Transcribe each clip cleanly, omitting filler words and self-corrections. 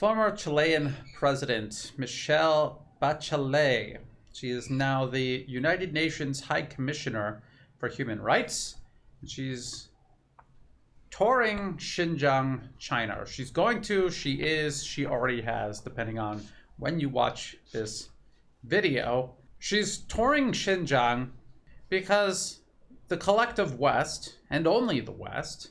Former Chilean President Michelle Bachelet. She is now the United Nations High Commissioner for Human Rights. She's touring Xinjiang, China. She's going to, she already has, depending on when you watch this video. She's touring Xinjiang because the collective West, and only the West,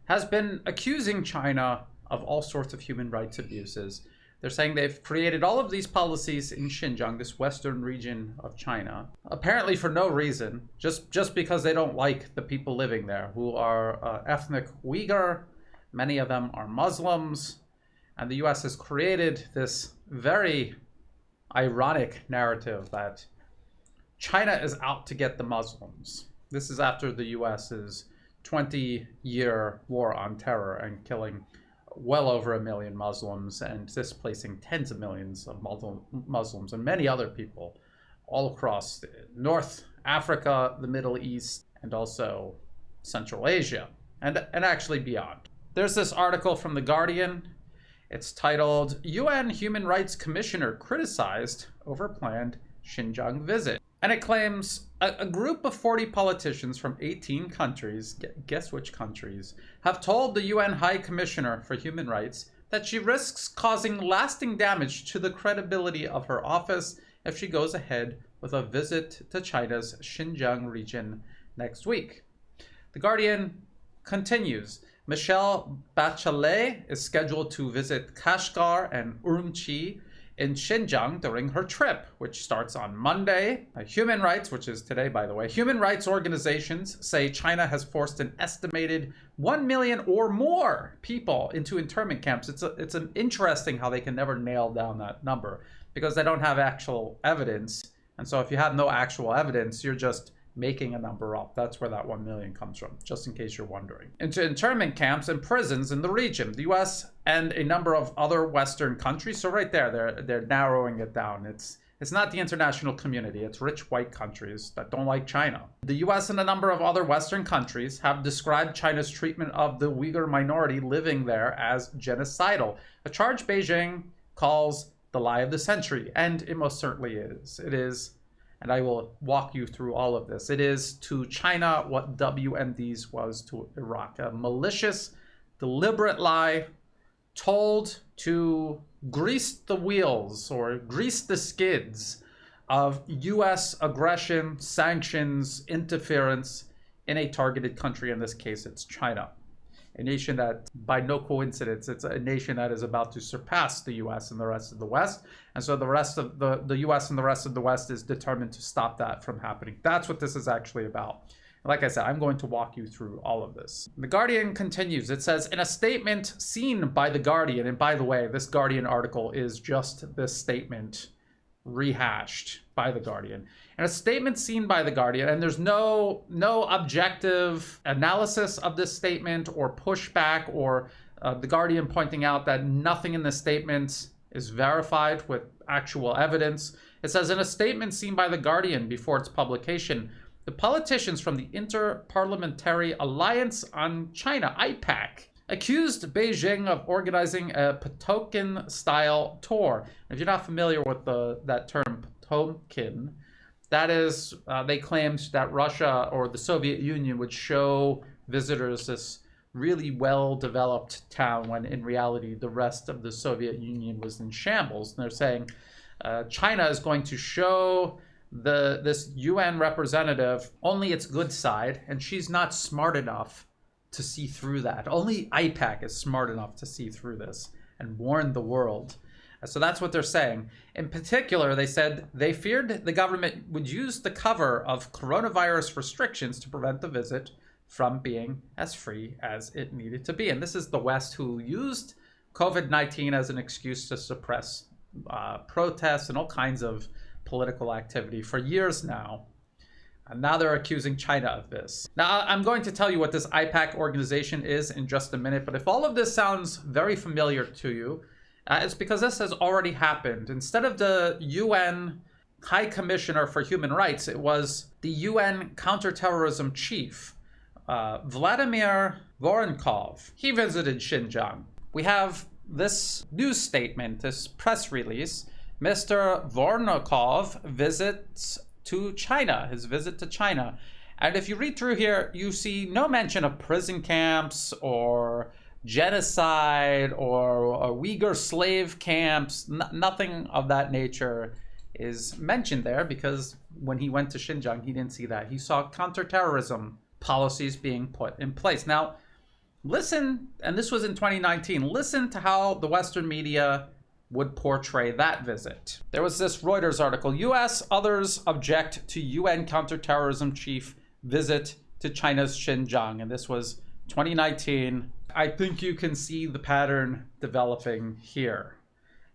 has been accusing China of all sorts of human rights abuses. They're saying they've created all of these policies in Xinjiang, this western region of China, apparently for no reason, just because they don't like the people living there, who are ethnic Uyghur. Many of them are Muslims, and the US has created this very ironic narrative that China is out to get the Muslims. This is after the US's 20-year war on terror and killing well over 1 million Muslims and displacing tens of millions of Muslims and many other people all across North Africa, the Middle East, and also Central Asia, and actually beyond. There's this article from The Guardian. It's titled, UN Human Rights Commissioner Criticized Over Planned Xinjiang Visit. And it claims a group of 40 politicians from 18 countries, guess which countries, have told the UN High Commissioner for Human Rights that she risks causing lasting damage to the credibility of her office if she goes ahead with a visit to China's Xinjiang region next week. The Guardian continues, Michelle Bachelet is scheduled to visit Kashgar and Urumqi in Xinjiang during her trip, which starts on Monday. Human rights, which is today, by the way, human rights organizations say China has forced an estimated 1 million or more people into internment camps. It's an interesting how they can never nail down that number because they don't have actual evidence. And so if you have no actual evidence, you're just making a number up. That's where that 1 million comes from, just in case you're wondering. Into internment camps and prisons in the region. The US and a number of other Western countries. So right there, they're narrowing it down. It's not the international community. It's rich white countries that don't like China. The US and a number of other Western countries have described China's treatment of the Uyghur minority living there as genocidal, a charge Beijing calls the lie of the century. And it most certainly is. It is. And I will walk you through all of this. It is to China what WMD's was to Iraq. A malicious, deliberate lie told to grease the wheels or grease the skids of US aggression, sanctions, interference in a targeted country. In this case, it's China. A nation that, by no coincidence, it's a nation that is about to surpass the US and the rest of the West. And so the rest of the US and the rest of the West is determined to stop that from happening. That's what this is actually about. Like I said, I'm going to walk you through all of this. The Guardian continues. It says, in a statement seen by The Guardian, and by the way, this Guardian article is just this statement rehashed by The Guardian. In a statement seen by The Guardian, and there's no objective analysis of this statement or pushback or The Guardian pointing out that nothing in the statement is verified with actual evidence. It says, in a statement seen by The Guardian before its publication, the politicians from the Inter-Parliamentary Alliance on China, IPAC, accused Beijing of organizing a Potemkin-style tour. If you're not familiar with that term, Potemkin, that is, they claimed that Russia or the Soviet Union would show visitors this really well-developed town when in reality the rest of the Soviet Union was in shambles. And they're saying China is going to show this UN representative only its good side, and she's not smart enough to see through that. Only IPAC is smart enough to see through this and warn the world. So that's what they're saying. In particular, they said they feared the government would use the cover of coronavirus restrictions to prevent the visit from being as free as it needed to be. And this is the West who used COVID-19 as an excuse to suppress protests and all kinds of political activity for years now. And now they're accusing China of this. Now, I'm going to tell you what this IPAC organization is in just a minute, but if all of this sounds very familiar to you, it's because this has already happened. Instead of the UN High Commissioner for Human Rights, it was the UN counterterrorism chief, Vladimir Voronkov. He visited Xinjiang. We have this news statement, this press release, Mr. Vornikov visits to China, his visit to China. And if you read through here, you see no mention of prison camps or genocide or Uyghur slave camps. Nothing of that nature is mentioned there, because when he went to Xinjiang, he didn't see that. He saw counterterrorism policies being put in place. Now, listen, and this was in 2019, listen to how the Western media would portray that visit. There was this Reuters article, U.S. others object to UN counterterrorism chief visit to China's Xinjiang. And this was 2019. I think you can see the pattern developing here.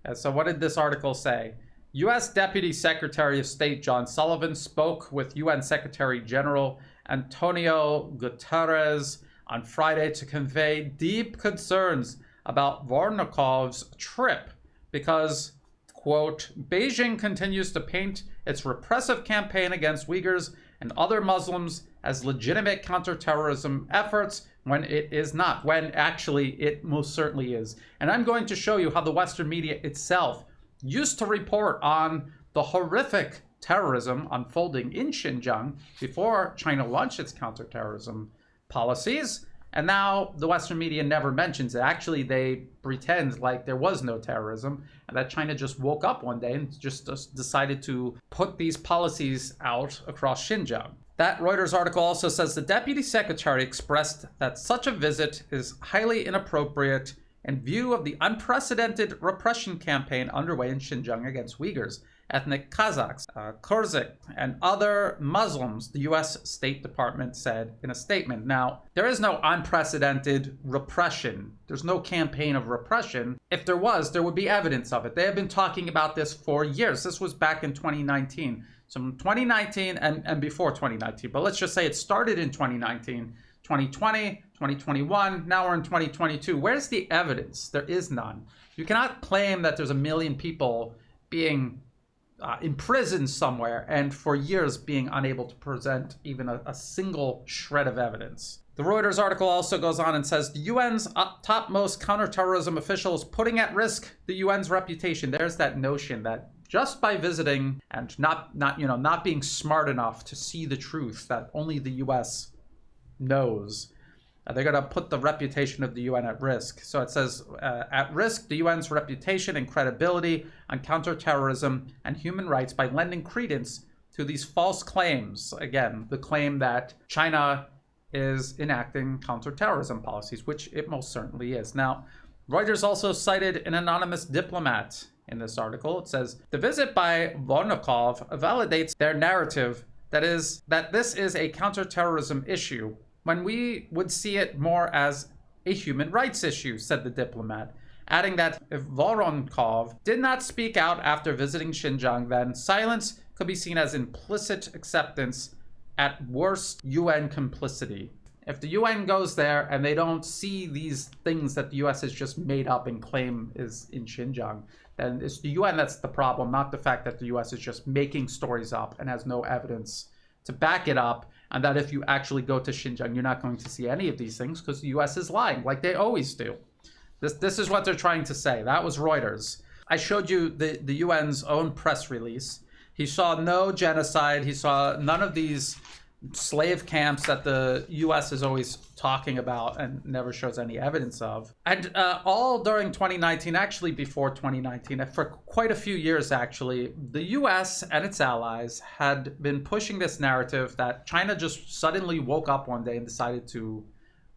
And so what did this article say? U.S. Deputy Secretary of State John Sullivan spoke with UN Secretary General Antonio Guterres on Friday to convey deep concerns about Vornikov's trip because, quote, Beijing continues to paint its repressive campaign against Uyghurs and other Muslims as legitimate counterterrorism efforts when it is not, when actually it most certainly is. And I'm going to show you how the Western media itself used to report on the horrific terrorism unfolding in Xinjiang before China launched its counterterrorism policies. And now the Western media never mentions it. Actually, they pretend like there was no terrorism and that China just woke up one day and just decided to put these policies out across Xinjiang. That Reuters article also says the deputy secretary expressed that such a visit is highly inappropriate in view of the unprecedented repression campaign underway in Xinjiang against Uyghurs, ethnic Kazakhs, Kyrgyz, and other Muslims, the U.S. State Department said in a statement. Now, there is no unprecedented repression. There's no campaign of repression. If there was, there would be evidence of it. They have been talking about this for years. This was back in 2019. So in 2019 and before 2019, but let's just say it started in 2019, 2020, 2021, now we're in 2022. Where's the evidence? There is none. You cannot claim that there's a million people being imprisoned somewhere and for years being unable to present even a single shred of evidence. The Reuters article also goes on and says the UN's topmost counterterrorism officials putting at risk the UN's reputation. There's that notion that just by visiting and not being smart enough to see the truth that only the US knows, they're going to put the reputation of the UN at risk. So it says, at risk the UN's reputation and credibility on counterterrorism and human rights by lending credence to these false claims. Again, the claim that China is enacting counterterrorism policies, which it most certainly is. Now, Reuters also cited an anonymous diplomat in this article. It says, the visit by Vornikov validates their narrative that this is a counterterrorism issue when we would see it more as a human rights issue, said the diplomat, adding that if Vornikov did not speak out after visiting Xinjiang, then silence could be seen as implicit acceptance, at worst UN complicity. If the UN goes there and they don't see these things that the US has just made up and claim is in Xinjiang, then it's the UN that's the problem, not the fact that the US is just making stories up and has no evidence to back it up, and that if you actually go to Xinjiang, you're not going to see any of these things because the US is lying, like they always do. This is what they're trying to say. That was Reuters. I showed you the UN's own press release. He saw no genocide. He saw none of these slave camps that the US is always talking about and never shows any evidence of. And all during 2019, actually before 2019, for quite a few years actually, the US and its allies had been pushing this narrative that China just suddenly woke up one day and decided to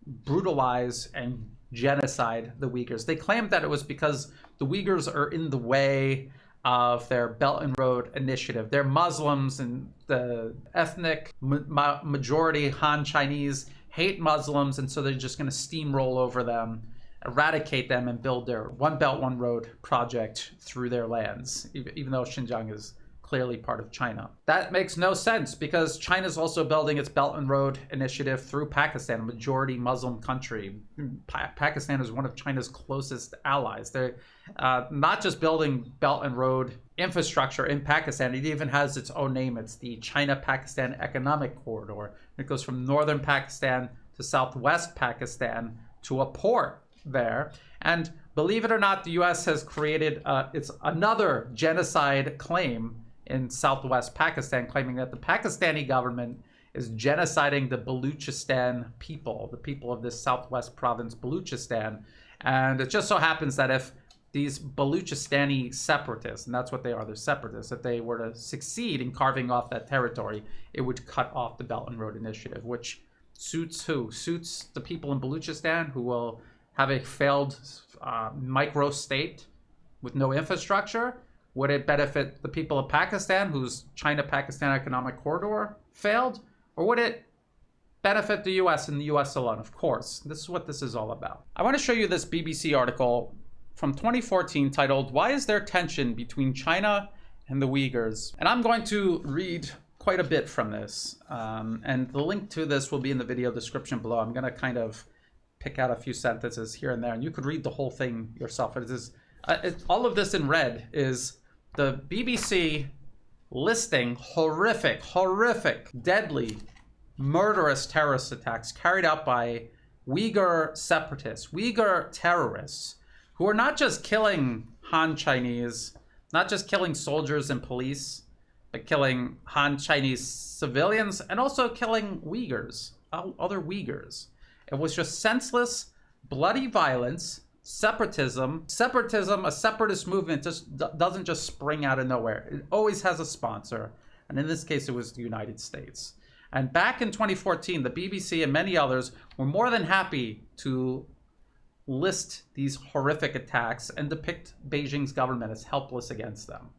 brutalize and genocide the Uyghurs. They claimed that it was because the Uyghurs are in the way of their Belt and Road Initiative. They're Muslims, and the ethnic majority Han Chinese hate Muslims, and so they're just going to steamroll over them, eradicate them, and build their One Belt, One Road project through their lands, even though Xinjiang is clearly part of China. That makes no sense because China's also building its Belt and Road Initiative through Pakistan, a majority Muslim country. Pakistan is one of China's closest allies. They're not just building Belt and Road infrastructure in Pakistan, it even has its own name. It's the China-Pakistan Economic Corridor. It goes from northern Pakistan to southwest Pakistan to a port there. And believe it or not, the US has created it's another genocide claim in southwest Pakistan, claiming that the Pakistani government is genociding the Baluchistan people, the people of this southwest province, Baluchistan. And it just so happens that if these Baluchistani separatists, and that's what they are, they're separatists, if they were to succeed in carving off that territory, it would cut off the Belt and Road Initiative, which suits who? Suits the people in Baluchistan, who will have a failed micro state with no infrastructure. Would it benefit the people of Pakistan, whose China-Pakistan economic corridor failed? Or would it benefit the US and the US alone? Of course, this is what this is all about. I want to show you this BBC article from 2014 titled, "Why is there tension between China and the Uyghurs?" And I'm going to read quite a bit from this. And the link to this will be in the video description below. I'm going to kind of pick out a few sentences here and there, and you could read the whole thing yourself. It is, all of this in red is the BBC listing horrific, deadly, murderous terrorist attacks carried out by Uyghur separatists, Uyghur terrorists, who are not just killing Han Chinese, not just killing soldiers and police, but killing Han Chinese civilians and also killing Uyghurs, other Uyghurs. It was just senseless, bloody violence. Separatism, a separatist movement just doesn't just spring out of nowhere. It always has a sponsor. And in this case, it was the United States. And back in 2014, the BBC and many others were more than happy to list these horrific attacks and depict Beijing's government as helpless against them.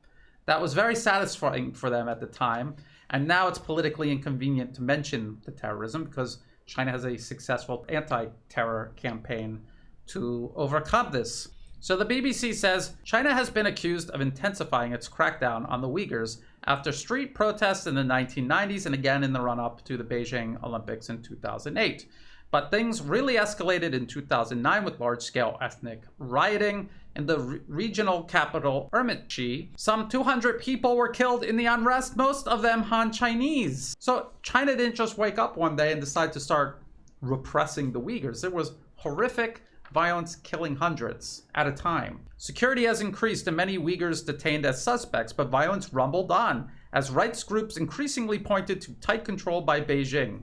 That was very satisfying for them at the time. And now it's politically inconvenient to mention the terrorism because China has a successful anti-terror campaign to overcome this. So the BBC says China has been accused of intensifying its crackdown on the Uyghurs after street protests in the 1990s and again in the run-up to the Beijing Olympics in 2008. But things really escalated in 2009 with large-scale ethnic rioting in the regional capital Urumqi. Some 200 people were killed in the unrest, most of them Han Chinese. So China didn't just wake up one day and decide to start repressing the Uyghurs. It was horrific violence, killing hundreds at a time. Security has increased and many Uyghurs detained as suspects, but violence rumbled on as rights groups increasingly pointed to tight control by Beijing.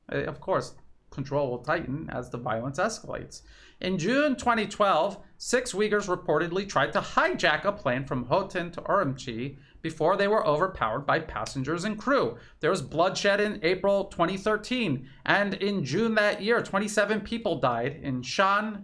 Of course, control will tighten as the violence escalates. In June 2012, 6 Uyghurs reportedly tried to hijack a plane from Hotan to Urumqi before they were overpowered by passengers and crew. There was bloodshed in April 2013, and in June that year, 27 people died in Shan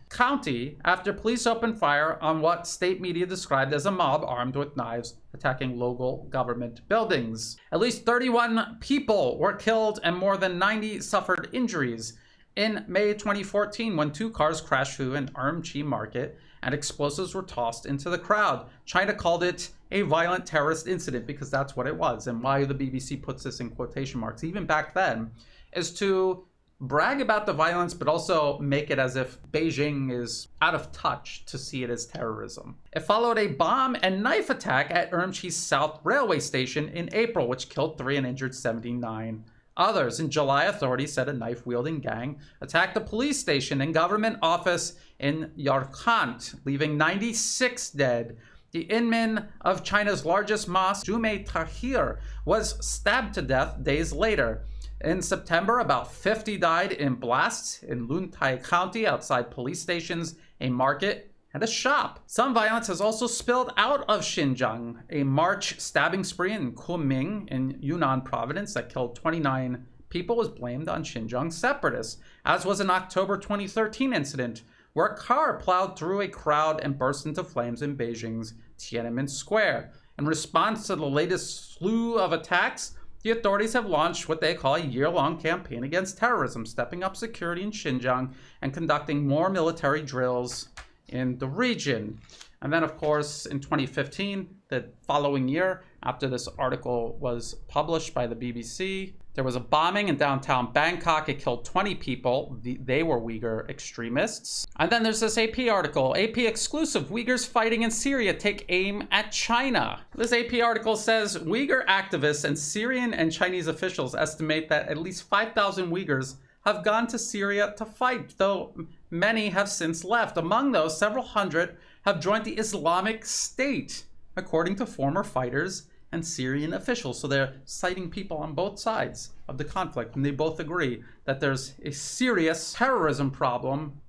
County after police opened fire on what state media described as a mob armed with knives attacking local government buildings. At least 31 people were killed and more than 90 suffered injuries in May 2014 when 2 cars crashed through an Urumqi market and explosives were tossed into the crowd. China called it a violent terrorist incident because that's what it was. And why the BBC puts this in quotation marks, even back then, is to brag about the violence, but also make it as if Beijing is out of touch to see it as terrorism. It followed a bomb and knife attack at Urumqi's South Railway Station in April, which killed 3 and injured 79 others. In July, authorities said a knife-wielding gang attacked a police station and government office in Yarkand, leaving 96 dead. The imam of China's largest mosque, Jume Tahir, was stabbed to death days later. In September, about 50 died in blasts in Luntai County outside police stations, a market, and a shop. Some violence has also spilled out of Xinjiang. A March stabbing spree in Kunming in Yunnan province that killed 29 people was blamed on Xinjiang separatists, as was an October 2013 incident where a car plowed through a crowd and burst into flames in Beijing's Tiananmen Square. In response to the latest slew of attacks, the authorities have launched what they call a year-long campaign against terrorism, stepping up security in Xinjiang and conducting more military drills in the region. And then, of course, in 2015, the following year, after this article was published by the BBC, there was a bombing in downtown Bangkok. It killed 20 people. They were Uyghur extremists. And then there's this AP article, AP exclusive, Uyghurs fighting in Syria take aim at China. This AP article says Uyghur activists and Syrian and Chinese officials estimate that at least 5,000 Uyghurs have gone to Syria to fight, though many have since left. Among those, several hundred have joined the Islamic State, according to former fighters and Syrian officials. So they're citing people on both sides of the conflict, and they both agree that there's a serious terrorism problem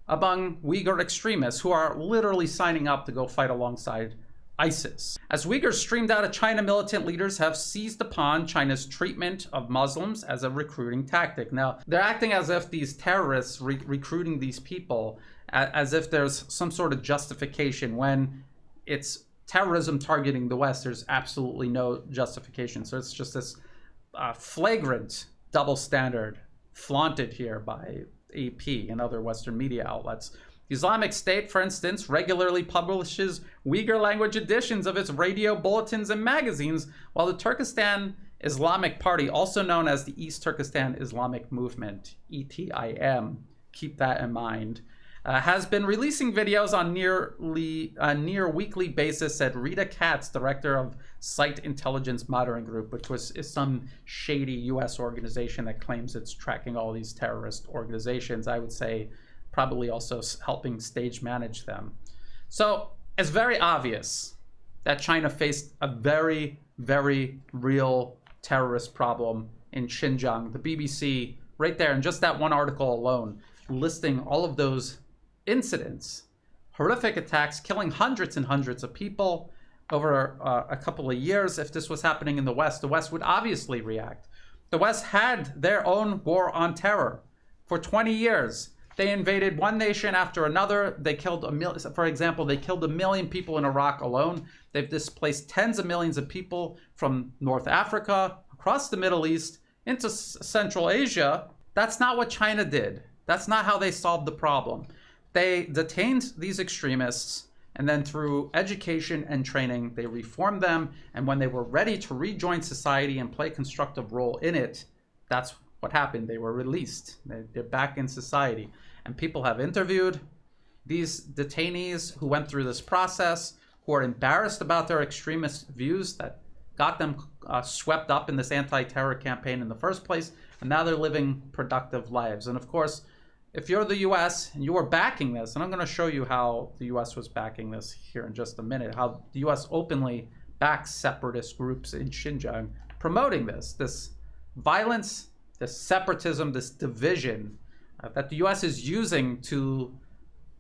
among Uyghur extremists who are literally signing up to go fight alongside ISIS. As Uyghurs streamed out of China, militant leaders have seized upon China's treatment of Muslims as a recruiting tactic. Now, they're acting as if these terrorists recruiting these people, as if there's some sort of justification when it's terrorism targeting the West. There's absolutely no justification. So it's just this flagrant double standard flaunted here by AP and other Western media outlets. The Islamic State, for instance, regularly publishes Uyghur language editions of its radio bulletins and magazines, while the Turkestan Islamic Party, also known as the East Turkestan Islamic Movement, ETIM, keep that in mind, has been releasing videos on near weekly basis, said Rita Katz, director of Site Intelligence Monitoring Group, which is some shady U.S. organization that claims it's tracking all these terrorist organizations. I would say probably also helping stage manage them. So it's very obvious that China faced a very, very real terrorist problem in Xinjiang. The BBC, right there, in just that one article alone, listing all of those incidents, horrific attacks, killing hundreds and hundreds of people over a couple of years. If this was happening in the West would obviously react. The West had their own war on terror for 20 years. They invaded one nation after another. They killed for example, they killed 1 million people in Iraq alone. They've displaced tens of millions of people from North Africa, across the Middle East, into Central Asia. That's not what China did. That's not how they solved the problem. They detained these extremists, and then through education and training, they reformed them. And when they were ready to rejoin society and play a constructive role in it, that's what happened. They were released. They're back in society. And people have interviewed these detainees who went through this process, who are embarrassed about their extremist views that got them swept up in this anti-terror campaign in the first place. And now they're living productive lives. And of course, if you're the US and you were backing this, and I'm going to show you how the US was backing this here in just a minute, how the US openly backs separatist groups in Xinjiang, promoting this violence, this separatism, this division that the US is using to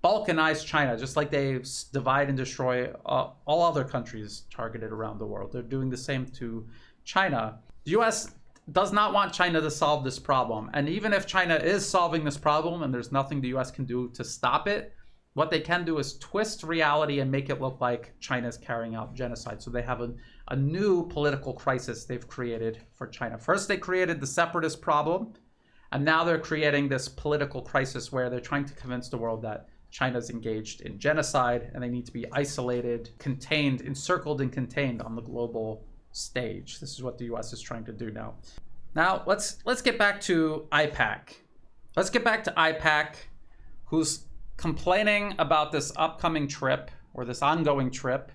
balkanize China, just like they divide and destroy all other countries targeted around the world. They're doing the same to China. The US does not want China to solve this problem. And even if China is solving this problem and there's nothing the US can do to stop it, what they can do is twist reality and make it look like China is carrying out genocide. So they have a new political crisis they've created for China. First, they created the separatist problem, and now they're creating this political crisis where they're trying to convince the world that China's engaged in genocide and they need to be isolated, contained, encircled and contained on the global stage. This is what the US is trying to do now. Now, let's get back to IPAC. Let's get back to IPAC, who's complaining about this upcoming trip, or this ongoing trip.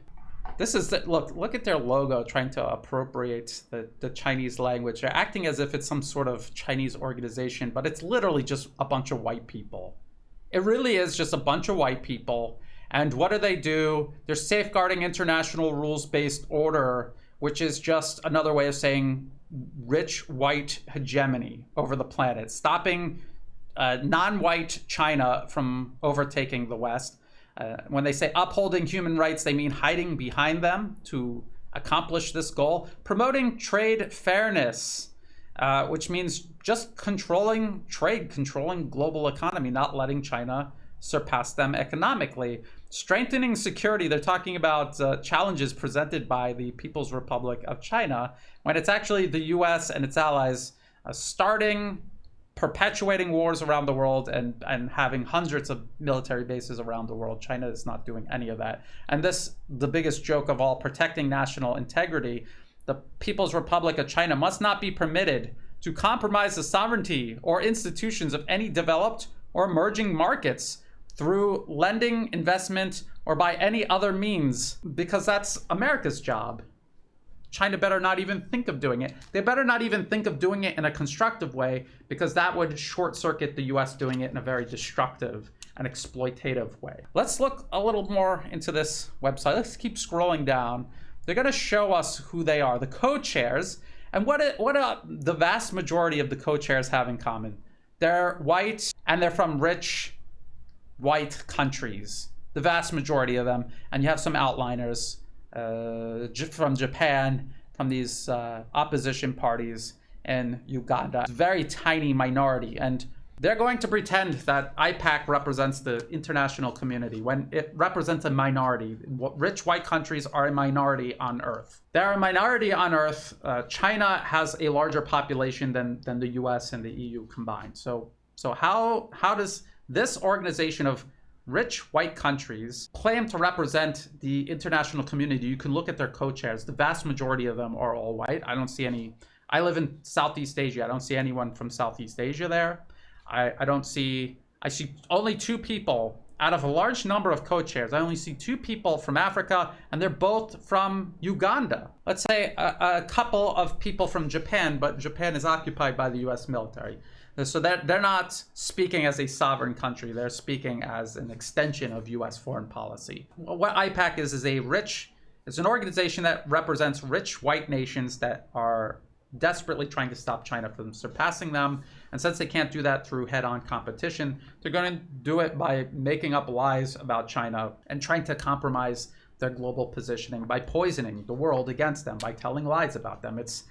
This is look at their logo, trying to appropriate the Chinese language. They're acting as if it's some sort of Chinese organization, but it's literally just a bunch of white people. It really is just a bunch of white people. And what do? They're safeguarding international rules-based order, which is just another way of saying rich white hegemony over the planet, stopping non-white China from overtaking the West. When they say upholding human rights, they mean hiding behind them to accomplish this goal. Promoting trade fairness, which means just controlling trade, controlling global economy, not letting China surpass them economically. Strengthening security, they're talking about challenges presented by the People's Republic of China, when it's actually the US and its allies perpetuating wars around the world and having hundreds of military bases around the world. China is not doing any of that. And this, the biggest joke of all, protecting national integrity. The People's Republic of China must not be permitted to compromise the sovereignty or institutions of any developed or emerging markets through lending, investment, or by any other means, because that's America's job. China better not even think of doing it. They better not even think of doing it in a constructive way, because that would short circuit the US doing it in a very destructive an exploitative way. Let's look a little more into this website. Let's keep scrolling down. They're going to show us who they are, the co-chairs, and what the vast majority of the co-chairs have in common. They're white, and they're from rich white countries, the vast majority of them. And you have some outliners from Japan, from these opposition parties in Uganda. It's a very tiny minority, and they're going to pretend that IPAC represents the international community when it represents a minority. Rich white countries are a minority on Earth. They're a minority on Earth. China has a larger population than the US and the EU combined. So how does this organization of rich white countries claim to represent the international community? You can look at their co-chairs. The vast majority of them are all white. I don't see any. I live in Southeast Asia. I don't see anyone from Southeast Asia there. I see only two people out of a large number of co-chairs. I only see two people from Africa, and they're both from Uganda. Let's say a couple of people from Japan, but Japan is occupied by the US military. So they're not speaking as a sovereign country. They're speaking as an extension of US foreign policy. What IPAC is it's an organization that represents rich white nations that are desperately trying to stop China from surpassing them. And since they can't do that through head-on competition, they're going to do it by making up lies about China and trying to compromise their global positioning by poisoning the world against them, by telling lies about them. It's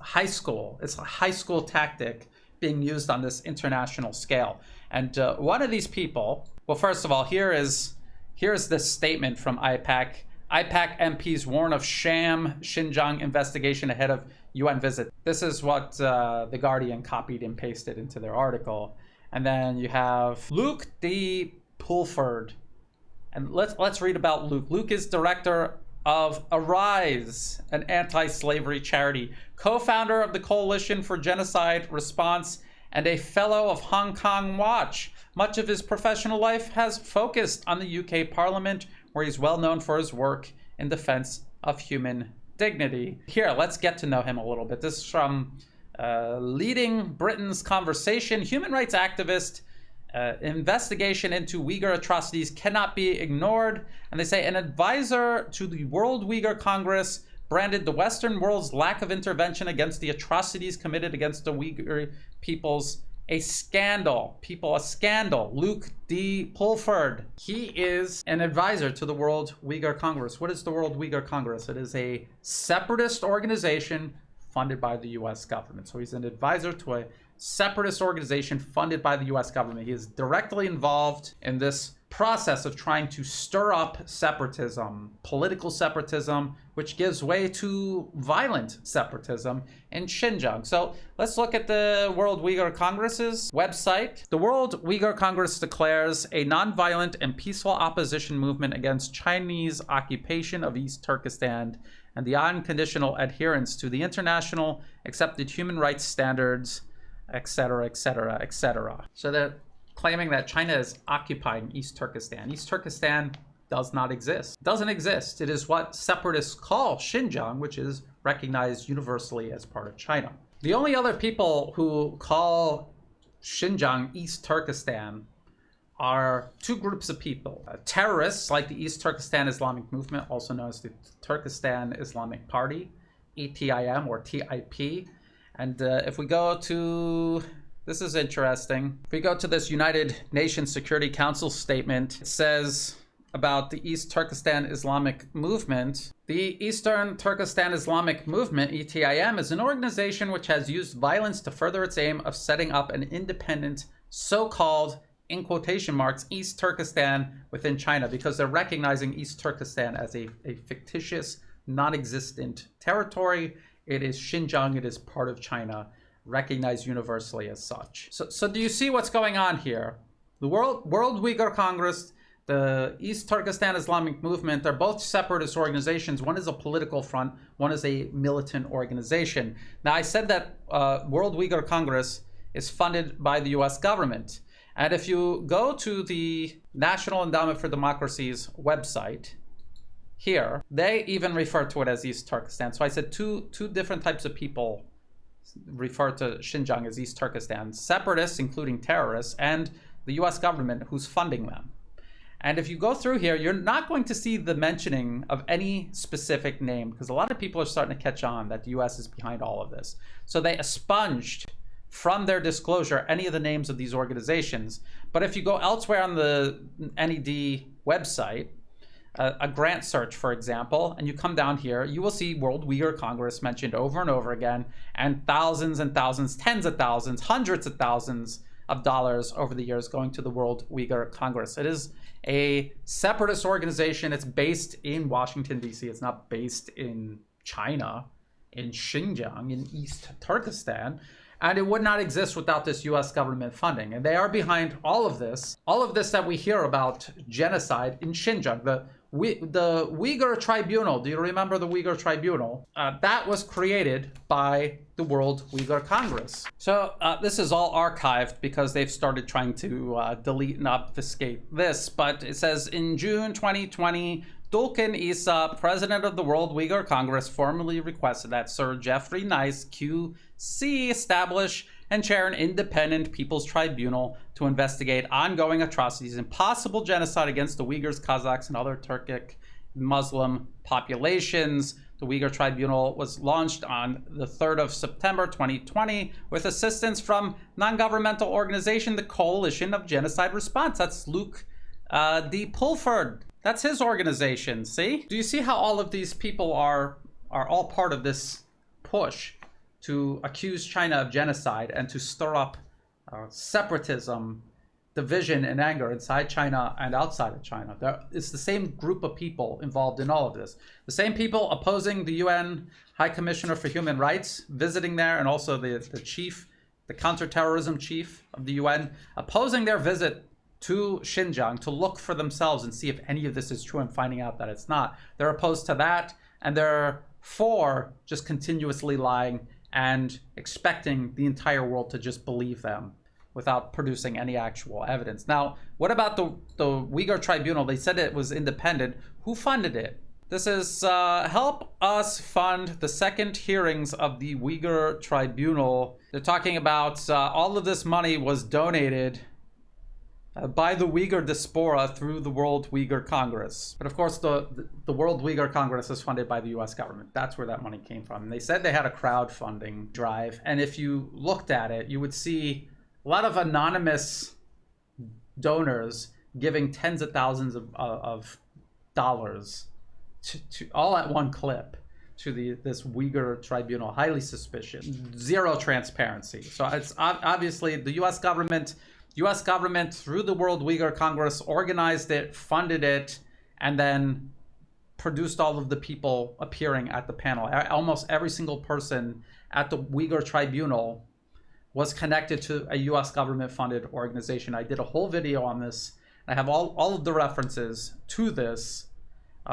high school. It's a high school tactic being used on this international scale. And one of these people, well, first of all, here's this statement from IPAC. IPAC MPs warn of sham Xinjiang investigation ahead of UN visit. This is what The Guardian copied and pasted into their article. And then you have Luke D. Pulford. And let's read about Luke. Luke is director of Arise, an anti-slavery charity, co-founder of the Coalition for Genocide Response, and a fellow of Hong Kong Watch. Much of his professional life has focused on the UK Parliament, where he's well known for his work in defense of human dignity. Here, let's get to know him a little bit. This is from Leading Britain's Conversation. Human rights activist, investigation into Uyghur atrocities cannot be ignored. And they say an advisor to the World Uyghur Congress branded the Western world's lack of intervention against the atrocities committed against the Uyghur peoples a scandal. A scandal. Luke D. Pulford. He is an advisor to the World Uyghur Congress. What is the World Uyghur Congress? It is a separatist organization funded by the US government. So he's an advisor to a separatist organization funded by the US government. He is directly involved in this process of trying to stir up separatism, political separatism, which gives way to violent separatism in Xinjiang. So let's look at the World Uyghur Congress's website. The World Uyghur Congress declares a nonviolent and peaceful opposition movement against Chinese occupation of East Turkestan and the unconditional adherence to the international accepted human rights standards, etc., etc., etc. So they're claiming that China is occupying East Turkestan. East Turkestan does not exist. Doesn't exist. It is what separatists call Xinjiang, which is recognized universally as part of China. The only other people who call Xinjiang East Turkestan are two groups of people. Terrorists like the East Turkestan Islamic Movement, also known as the Turkestan Islamic Party, ETIM or TIP. And if we go to, this is interesting. If we go to this United Nations Security Council statement, it says about the East Turkestan Islamic Movement. The Eastern Turkestan Islamic Movement, ETIM, is an organization which has used violence to further its aim of setting up an independent, so-called, in quotation marks, East Turkestan within China, because they're recognizing East Turkestan as a fictitious, non-existent territory. It is Xinjiang, it is part of China, recognized universally as such. So do you see what's going on here? The World Uyghur Congress, the East Turkestan Islamic Movement, they're both separatist organizations. One is a political front, one is a militant organization. Now, I said that World Uyghur Congress is funded by the US government. And if you go to the National Endowment for Democracy's website, here, they even refer to it as East Turkestan. So I said two different types of people refer to Xinjiang as East Turkestan. Separatists, including terrorists, and the US government who's funding them. And if you go through here, you're not going to see the mentioning of any specific name, because a lot of people are starting to catch on that the US is behind all of this. So they expunged from their disclosure any of the names of these organizations. But if you go elsewhere on the NED website, a grant search, for example, and you come down here, you will see World Uyghur Congress mentioned over and over again, and thousands, tens of thousands, hundreds of thousands of dollars over the years going to the World Uyghur Congress. It is a separatist organization. It's based in Washington, D.C. It's not based in China, in Xinjiang, in East Turkestan. And it would not exist without this US government funding. And they are behind all of this that we hear about genocide in Xinjiang. The Uyghur Tribunal, do you remember the Uyghur Tribunal? That was created by the World Uyghur Congress. So this is all archived because they've started trying to delete and obfuscate this. But it says, in June 2020, Dulkin Issa, president of the World Uyghur Congress, formally requested that Sir Jeffrey Nice, QC, establish and chair an independent People's Tribunal to investigate ongoing atrocities and possible genocide against the Uyghurs, Kazakhs, and other Turkic Muslim populations. The Uyghur Tribunal was launched on the 3rd of September 2020 with assistance from non-governmental organization, the Coalition of Genocide Response. That's Luke D. Pulford. That's his organization, see? Do you see how all of these people are all part of this push to accuse China of genocide and to stir up separatism, division, and anger inside China and outside of China? It's the same group of people involved in all of this. The same people opposing the UN High Commissioner for Human Rights, visiting there, and also the chief, the counterterrorism chief of the UN, opposing their visit to Xinjiang to look for themselves and see if any of this is true, and finding out that it's not. They're opposed to that, and they're for just continuously lying and expecting the entire world to just believe them without producing any actual evidence. Now, what about the Uyghur Tribunal? They said it was independent. Who funded it? This is help us fund the second hearings of the Uyghur Tribunal. They're talking about all of this money was donated by the Uyghur diaspora through the World Uyghur Congress. But of course, the World Uyghur Congress is funded by the US government. That's where that money came from. And they said they had a crowdfunding drive. And if you looked at it, you would see a lot of anonymous donors giving tens of thousands of dollars to all at one clip to this Uyghur Tribunal. Highly suspicious. Zero transparency. So it's obviously the US government through the World Uyghur Congress organized it, funded it, and then produced all of the people appearing at the panel. Almost every single person at the Uyghur Tribunal was connected to a US government-funded organization. I did a whole video on this. I have all of the references to this.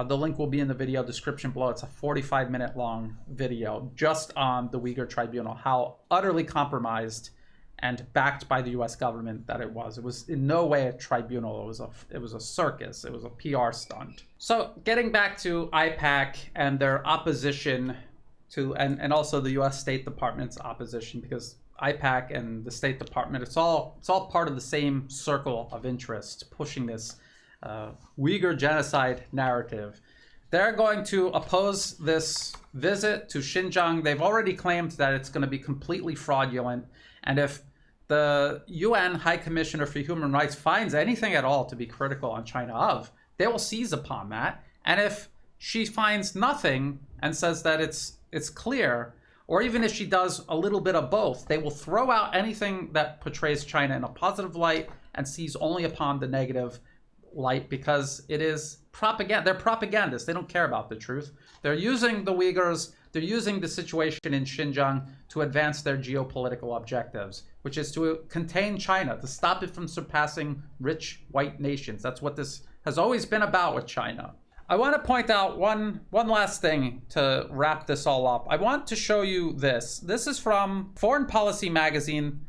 The link will be in the video description below. It's a 45-minute long video just on the Uyghur Tribunal, how utterly compromised and backed by the US government that it was. It was in no way a tribunal. It was a circus. It was a PR stunt. So getting back to IPAC and their opposition to, and also the US State Department's opposition, because IPAC and the State Department, it's all part of the same circle of interest, pushing this Uyghur genocide narrative. They're going to oppose this visit to Xinjiang. They've already claimed that it's going to be completely fraudulent. And if the UN High Commissioner for Human Rights finds anything at all to be critical on China of, they will seize upon that. And if she finds nothing and says that it's clear, or even if she does a little bit of both, they will throw out anything that portrays China in a positive light and seize only upon the negative light, because it is propaganda. They're propagandists. They don't care about the truth. They're using the Uyghurs, they're using the situation in Xinjiang to advance their geopolitical objectives, which is to contain China, to stop it from surpassing rich white nations. That's what this has always been about with China. I want to point out one last thing to wrap this all up. I want to show you this. This is from Foreign Policy Magazine,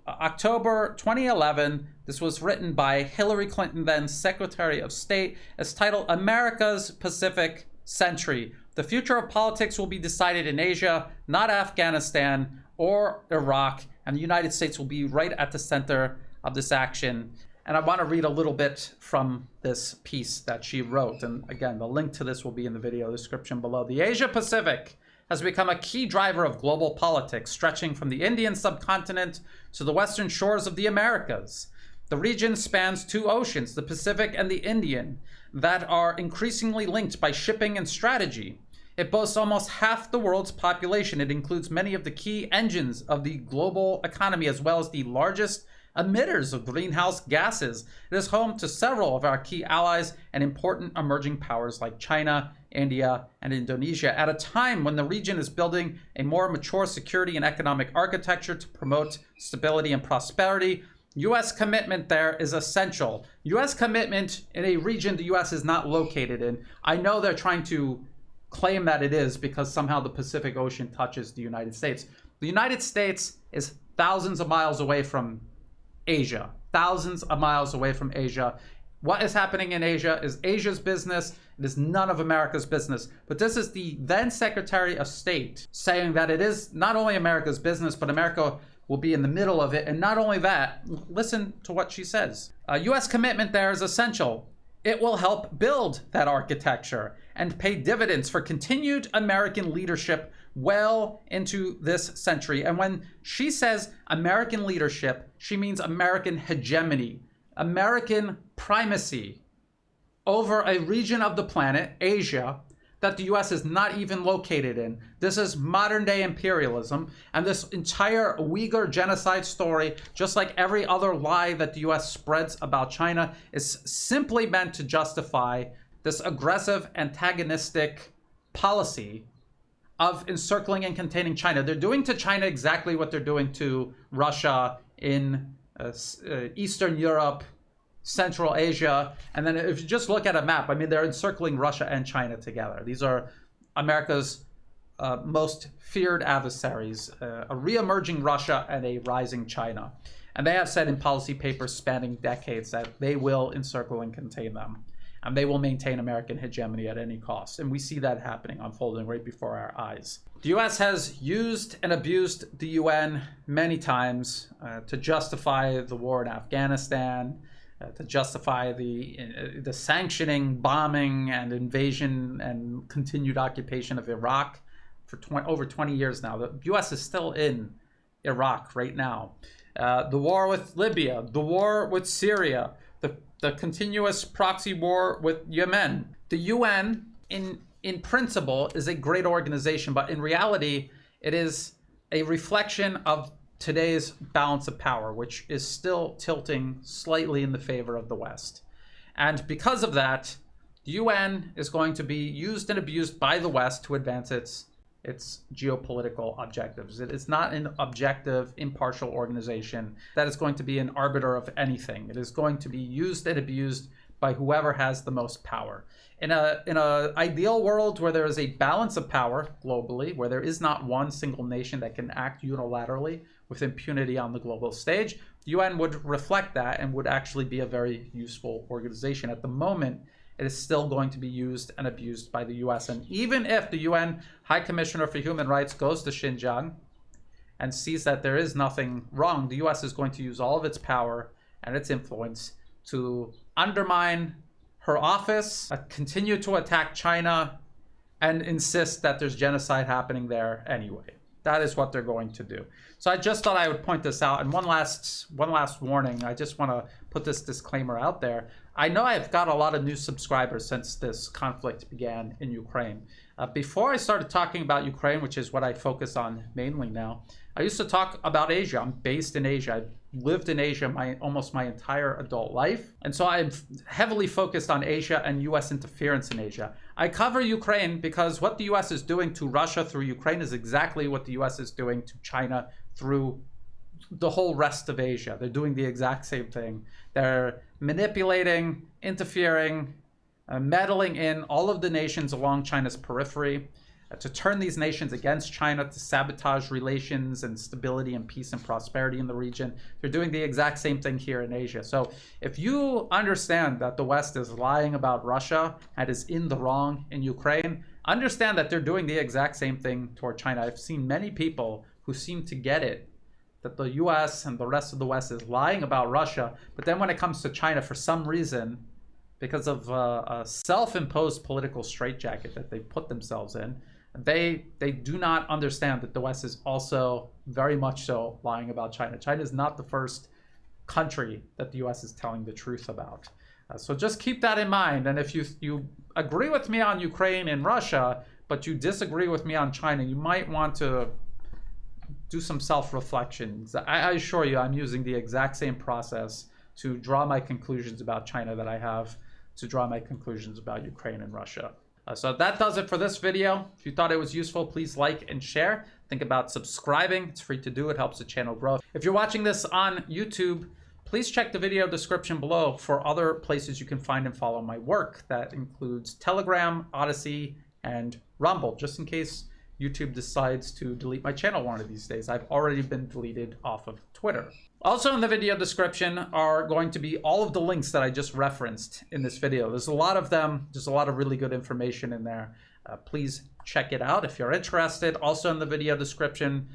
October 2011. This was written by Hillary Clinton, then Secretary of State. It's titled America's Pacific Century. The future of politics will be decided in Asia, not Afghanistan or Iraq, and the United States will be right at the center of this action. And I want to read a little bit from this piece that she wrote. And again, the link to this will be in the video description below. The Asia Pacific has become a key driver of global politics, stretching from the Indian subcontinent to the western shores of the Americas. The region spans two oceans, the Pacific and the Indian, that are increasingly linked by shipping and strategy. It boasts almost half the world's population. It includes many of the key engines of the global economy, as well as the largest emitters of greenhouse gases. It is home to several of our key allies and important emerging powers like China, India, and Indonesia, at a time when the region is building a more mature security and economic architecture to promote stability and prosperity. U.S. commitment there is essential. U.S. commitment in a region the U.S. is not located in. I know they're trying to claim that it is because somehow the Pacific Ocean touches the United States. The United States is thousands of miles away from Asia. Thousands of miles away from Asia. What is happening in Asia is Asia's business. It is none of America's business. But this is the then Secretary of State saying that it is not only America's business, but America will be in the middle of it. And not only that, listen to what she says. U.S. commitment there is essential. It will help build that architecture and pay dividends for continued American leadership well into this century. And when she says American leadership, she means American hegemony, American primacy over a region of the planet, Asia, that the U.S. is not even located in. This is modern day imperialism, and this entire Uyghur genocide story, just like every other lie that the U.S. spreads about China, is simply meant to justify this aggressive, antagonistic policy of encircling and containing China. They're doing to China exactly what they're doing to Russia in Eastern Europe, Central Asia. And then if you just look at a map, I mean, they're encircling Russia and China together. These are America's most feared adversaries, a re-emerging Russia and a rising China. And they have said in policy papers spanning decades that they will encircle and contain them. And they will maintain American hegemony at any cost. And we see that happening, unfolding right before our eyes. The U.S. has used and abused the UN many times to justify the war in Afghanistan, to justify the sanctioning, bombing, and invasion and continued occupation of Iraq for over 20 years now. The U.S. is still in Iraq right now. The war with Libya, the war with Syria, the continuous proxy war with Yemen. The UN, in principle, is a great organization, but in reality, it is a reflection of today's balance of power, which is still tilting slightly in the favor of the West. And because of that, the UN is going to be used and abused by the West to advance its geopolitical objectives. It is not an objective, impartial organization that is going to be an arbiter of anything. It is going to be used and abused by whoever has the most power. In a ideal world where there is a balance of power globally, where there is not one single nation that can act unilaterally with impunity on the global stage, the UN would reflect that and would actually be a very useful organization. At the moment, it is still going to be used and abused by the U.S. And even if the UN High Commissioner for Human Rights goes to Xinjiang and sees that there is nothing wrong, the U.S. is going to use all of its power and its influence to undermine her office, continue to attack China, and insist that there's genocide happening there anyway. That is what they're going to do. So I just thought I would point this out. And one last warning. I just want to put this disclaimer out there. I know I've got a lot of new subscribers since this conflict began in Ukraine. Before I started talking about Ukraine, which is what I focus on mainly now, I used to talk about Asia. I'm based in Asia. I've lived in Asia almost my entire adult life. And so I'm heavily focused on Asia and U.S. interference in Asia. I cover Ukraine because what the U.S. is doing to Russia through Ukraine is exactly what the U.S. is doing to China through the whole rest of Asia. They're doing the exact same thing. They're manipulating, interfering, meddling in all of the nations along China's periphery to turn these nations against China, to sabotage relations and stability and peace and prosperity in the region. They're doing the exact same thing here in Asia. So if you understand that the West is lying about Russia and is in the wrong in Ukraine, understand that they're doing the exact same thing toward China. I've seen many people who seem to get it that the US and the rest of the West is lying about Russia. But then when it comes to China, for some reason, because of a self-imposed political straitjacket that they put themselves in, they do not understand that the West is also very much so lying about China. China is not the first country that the US is telling the truth about. So just keep that in mind. And if you agree with me on Ukraine and Russia, but you disagree with me on China, you might want to do some self-reflections. I assure you, I'm using the exact same process to draw my conclusions about China that I have to draw my conclusions about Ukraine and Russia. So that does it for this video. If you thought it was useful, please like and share. Think about subscribing. It's free to do. It helps the channel grow. If you're watching this on YouTube, please check the video description below for other places you can find and follow my work. That includes Telegram, Odyssey, and Rumble, just in case YouTube decides to delete my channel one of these days. I've already been deleted off of Twitter. Also in the video description are going to be all of the links that I just referenced in this video. There's a lot of them. There's a lot of really good information in there. Please check it out if you're interested. Also in the video description,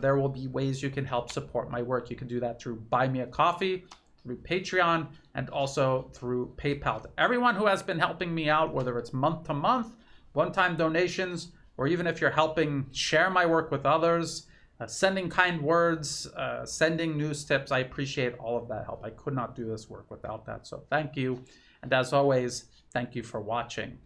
there will be ways you can help support my work. You can do that through Buy Me a Coffee, through Patreon, and also through PayPal. Everyone who has been helping me out, whether it's month to month, one-time donations, or even if you're helping share my work with others, sending kind words, sending news tips, I appreciate all of that help. I could not do this work without that. So thank you. And as always, thank you for watching.